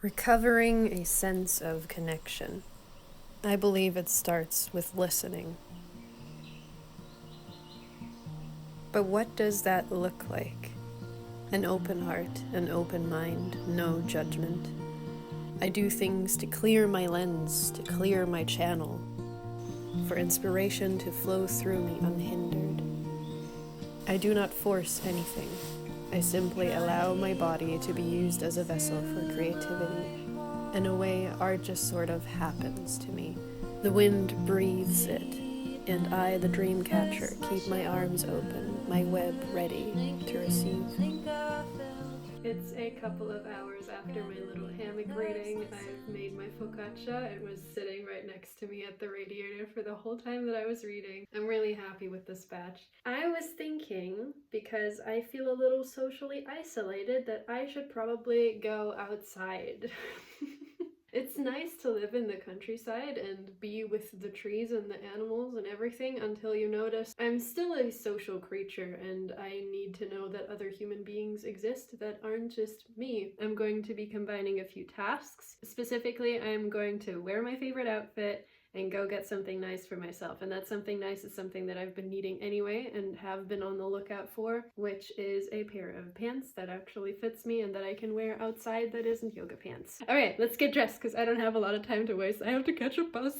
Recovering a sense of connection. I believe it starts with listening. But what does that look like? An open heart, an open mind, no judgment. I do things to clear my lens, to clear my channel, for inspiration to flow through me unhindered. I do not force anything. I simply allow my body to be used as a vessel for creativity. In a way, art just sort of happens to me. The wind breathes it, and I, the dream catcher, keep my arms open, my web ready to receive. It's a couple of hours after my little hammock reading. I've made my focaccia. It was sitting right next to me at the radiator for the whole time that I was reading. I'm really happy with this batch. I was thinking, because I feel a little socially isolated, that I should probably go outside. It's nice to live in the countryside and be with the trees and the animals and everything until you notice I'm still a social creature and I need to know that other human beings exist that aren't just me. I'm going to be combining a few tasks. Specifically, I'm going to wear my favorite outfit and go get something nice for myself. And that something nice is something that I've been needing anyway and have been on the lookout for, which is a pair of pants that actually fits me and that I can wear outside that isn't yoga pants. All right, let's get dressed because I don't have a lot of time to waste. I have to catch a bus.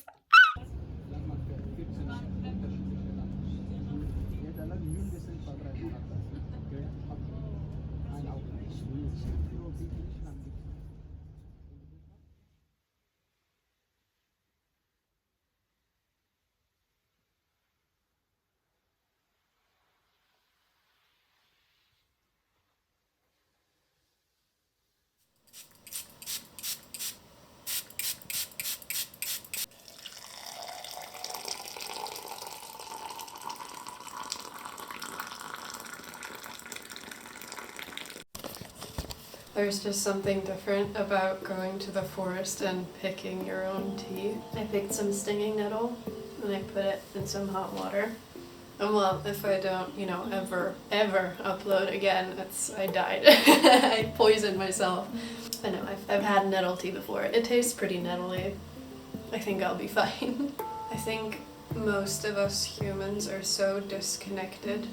There's just something different about going to the forest and picking your own tea. I picked some stinging nettle and I put it in some hot water. And well, if I don't, ever upload again, I died. I poisoned myself. I know, I've had nettle tea before. It tastes pretty nettly. I think I'll be fine. I think most of us humans are so disconnected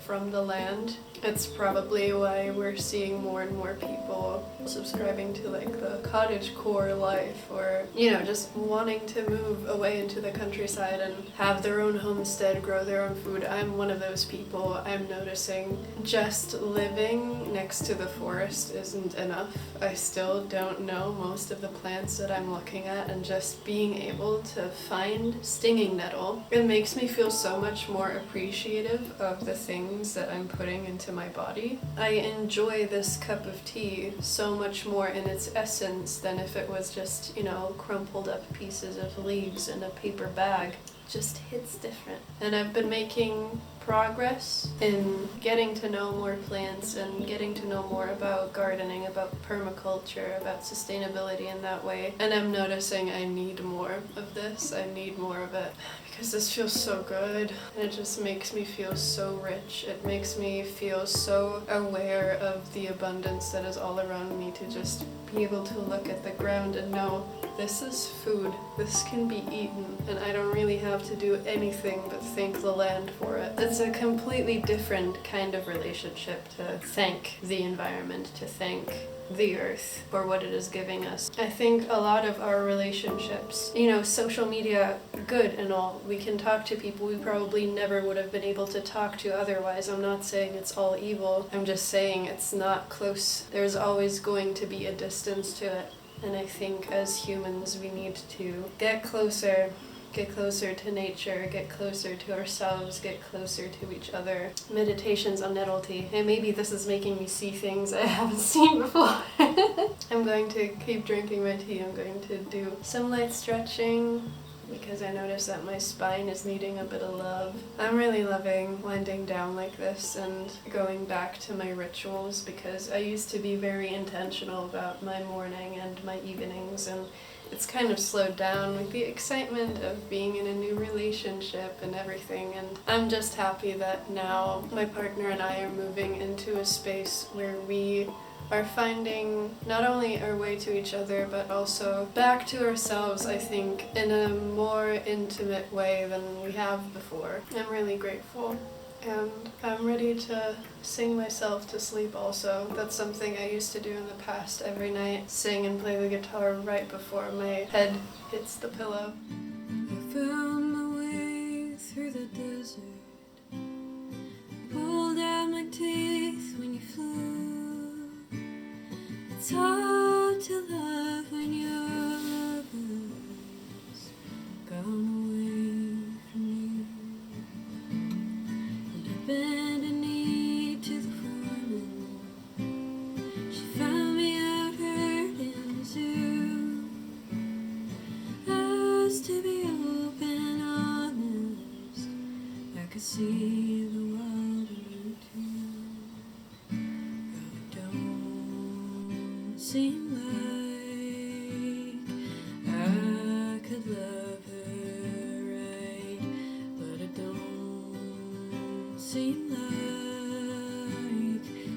from the land. It's probably why we're seeing more and more people subscribing to like the cottagecore life, or just wanting to move away into the countryside and have their own homestead, grow their own food. I'm one of those people. I'm noticing just living next to the forest isn't enough. I still don't know most of the plants that I'm looking at, and just being able to find stinging nettle, it makes me feel so much more appreciative of the things that I'm putting into my body. I enjoy this cup of tea so much more in its essence than if it was just, crumpled up pieces of leaves in a paper bag. It just hits different. And I've been making progress in getting to know more plants and getting to know more about gardening, about permaculture, about sustainability in that way. And I'm noticing I need more of this. I need more of it. Because this feels so good, and it just makes me feel so rich. It makes me feel so aware of the abundance that is all around me, to just be able to look at the ground and know this is food, this can be eaten, and I don't really have to do anything but thank the land for it. It's a completely different kind of relationship to thank the environment, to thank the earth for what it is giving us. I think a lot of our relationships, social media, good and all, we can talk to people we probably never would have been able to talk to otherwise. I'm not saying it's all evil, I'm just saying it's not close. There's always going to be a distance to it, and I think as humans we need to get closer to nature, get closer to ourselves, get closer to each other. Meditations on nettle tea. Hey, maybe this is making me see things I haven't seen before. I'm going to keep drinking my tea. I'm going to do some light stretching because I notice that my spine is needing a bit of love. I'm really loving winding down like this and going back to my rituals, because I used to be very intentional about my morning and my evenings, and it's kind of slowed down with the excitement of being in a new relationship and everything, and I'm just happy that now my partner and I are moving into a space where we are finding not only our way to each other, but also back to ourselves, I think, in a more intimate way than we have before. I'm really grateful. And I'm ready to sing myself to sleep also. That's something I used to do in the past every night. Sing and play the guitar right before my head hits the pillow. I found my way through the desert, pulled out my teeth when you flew. It's hard to love when your lover's gone away from you. And I bent a knee to the foreman. She found me out hurt in the zoo. Asked to be open, honest. I could see the world in you too. Though it don't seem like I could love her right, but it don't seem like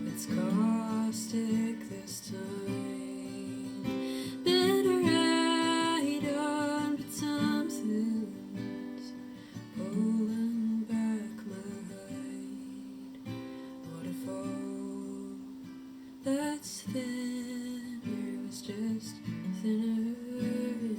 it's caustic this time. Been right on, but something's pulling back my hide. Waterfall that's thinner was just thinner in my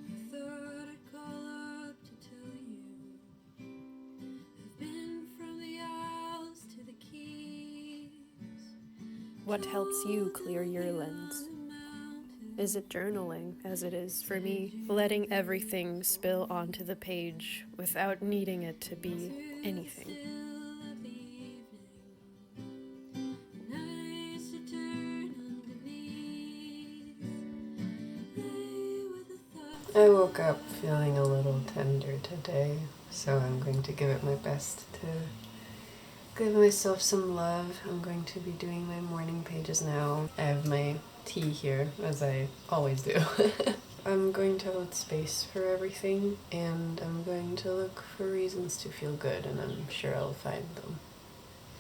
I thought I'd call up to tell you I've been from the Isles to the Keys. What helps you clear your lens? Is it journaling, as it is for me, letting everything spill onto the page without needing it to be anything? I woke up feeling a little tender today, so I'm going to give it my best to give myself some love. I'm going to be doing my morning pages now. I have my tea here, as I always do. I'm going to hold space for everything, and I'm going to look for reasons to feel good, and I'm sure I'll find them.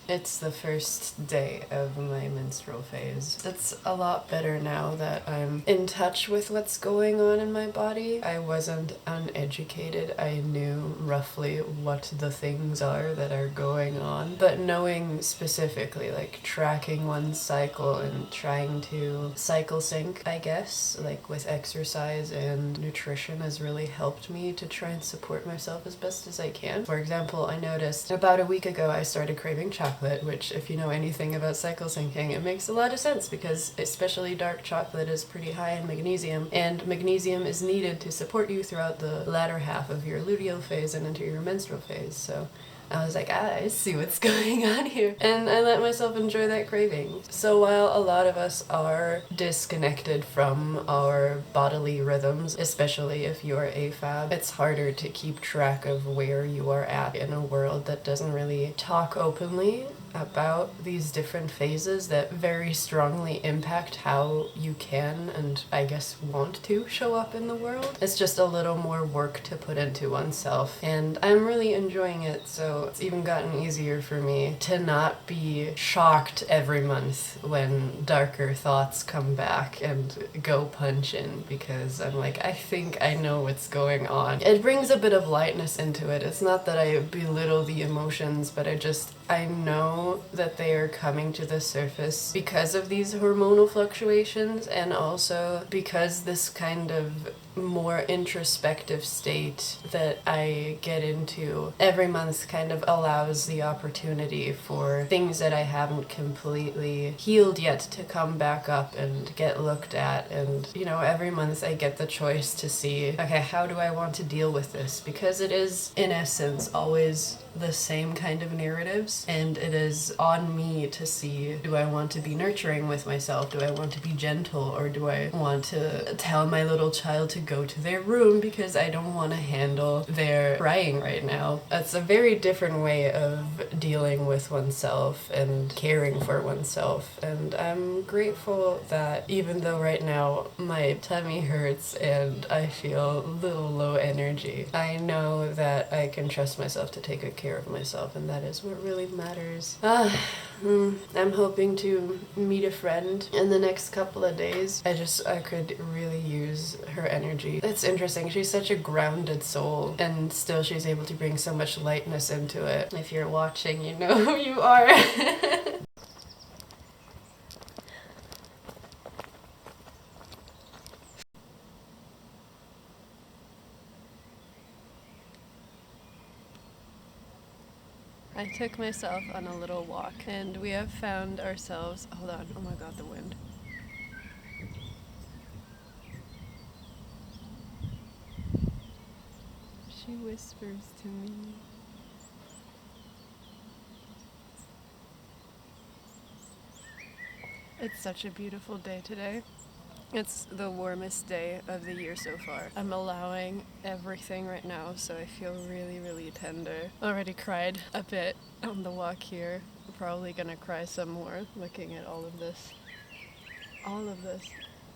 It's the first day of my menstrual phase. It's a lot better now that I'm in touch with what's going on in my body. I wasn't uneducated. I knew roughly what the things are that are going on. But knowing specifically, like tracking one's cycle and trying to cycle sync, I guess, like with exercise and nutrition has really helped me to try and support myself as best as I can. For example, I noticed about a week ago I started craving chocolate, which if you know anything about cycle syncing, it makes a lot of sense because especially dark chocolate is pretty high in magnesium, and magnesium is needed to support you throughout the latter half of your luteal phase and into your menstrual phase. So I was like, I see what's going on here. And I let myself enjoy that craving. So while a lot of us are disconnected from our bodily rhythms, especially if you're AFAB, it's harder to keep track of where you are at in a world that doesn't really talk openly about these different phases that very strongly impact how you can and I guess want to show up in the world. It's just a little more work to put into oneself, and I'm really enjoying it, so it's even gotten easier for me to not be shocked every month when darker thoughts come back and go punch in, because I'm like, I think I know what's going on. It brings a bit of lightness into it. It's not that I belittle the emotions, but I know that they are coming to the surface because of these hormonal fluctuations, and also because this kind of more introspective state that I get into every month kind of allows the opportunity for things that I haven't completely healed yet to come back up and get looked at. And you know, every month I get the choice to see, okay, how do I want to deal with this? Because it is in essence always the same kind of narratives, and it is on me to see, do I want to be nurturing with myself? Do I want to be gentle, or do I want to tell my little child to go to their room because I don't want to handle their crying right now. That's a very different way of dealing with oneself and caring for oneself. And I'm grateful that even though right now my tummy hurts and I feel a little low energy, I know that I can trust myself to take good care of myself, and that is what really matters. I'm hoping to meet a friend in the next couple of days. I could really use her energy. It's interesting. She's such a grounded soul, and still she's able to bring so much lightness into it. If you're watching, you know who you are. I took myself on a little walk, and we have found ourselves. Hold on, oh my god, the wind. She whispers to me. It's such a beautiful day today. It's the warmest day of the year so far. I'm allowing everything right now, so I feel really, really tender. Already cried a bit on the walk here. I'm probably gonna cry some more looking at all of this. All of this.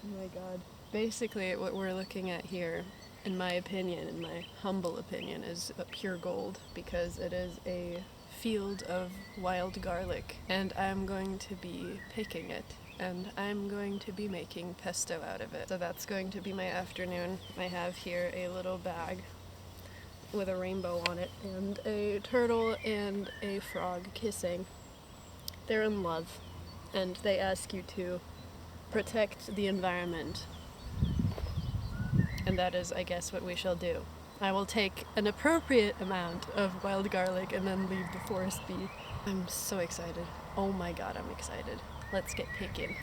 Oh my god. Basically, what we're looking at here, in my opinion, in my humble opinion, is a pure gold, because it is a field of wild garlic, and I'm going to be picking it. And I'm going to be making pesto out of it. So that's going to be my afternoon. I have here a little bag with a rainbow on it, and a turtle and a frog kissing. They're in love, and they ask you to protect the environment. And that is, I guess, what we shall do. I will take an appropriate amount of wild garlic and then leave the forest be. I'm so excited. Oh my god, I'm excited. Let's get picking.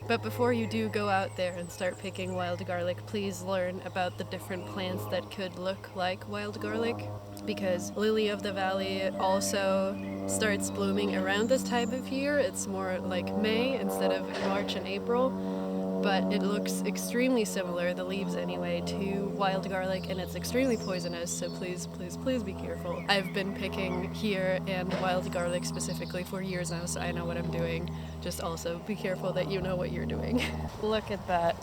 But before you do go out there and start picking wild garlic, please learn about the different plants that could look like wild garlic, because lily of the valley also starts blooming around this time of year. It's more like May instead of March and April, but it looks extremely similar, the leaves anyway, to wild garlic, and it's extremely poisonous, so please, please, please be careful. I've been picking here and wild garlic specifically for years now, so I know what I'm doing. Just also be careful that you know what you're doing. Look at that.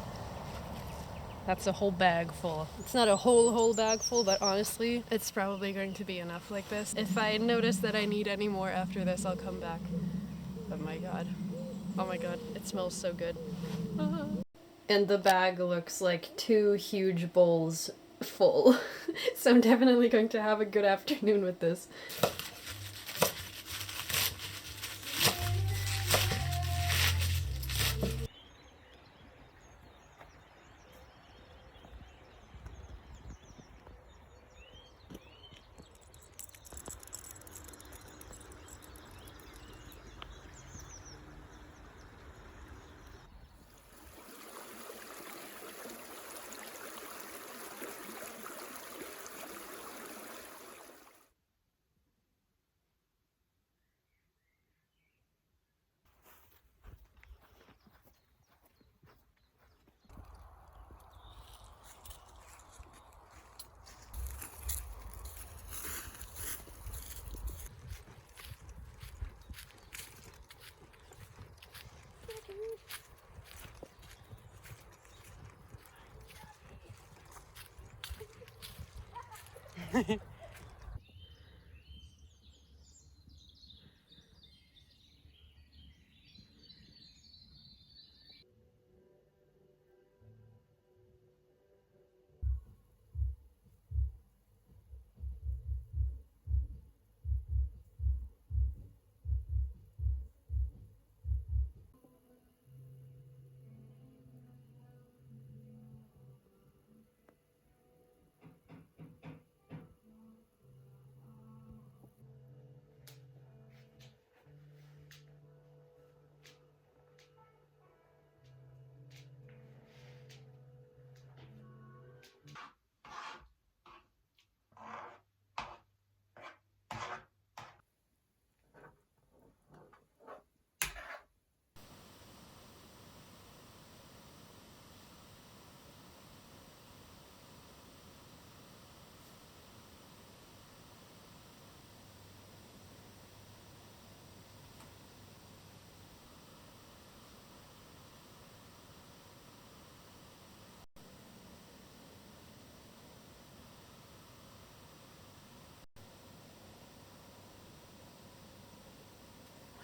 That's a whole bag full. It's not a whole bag full, but honestly, it's probably going to be enough like this. If I notice that I need any more after this, I'll come back. Oh my god. Oh my god, it smells so good. And the bag looks like 2 huge bowls full. So I'm definitely going to have a good afternoon with this.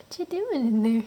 What you doing in there?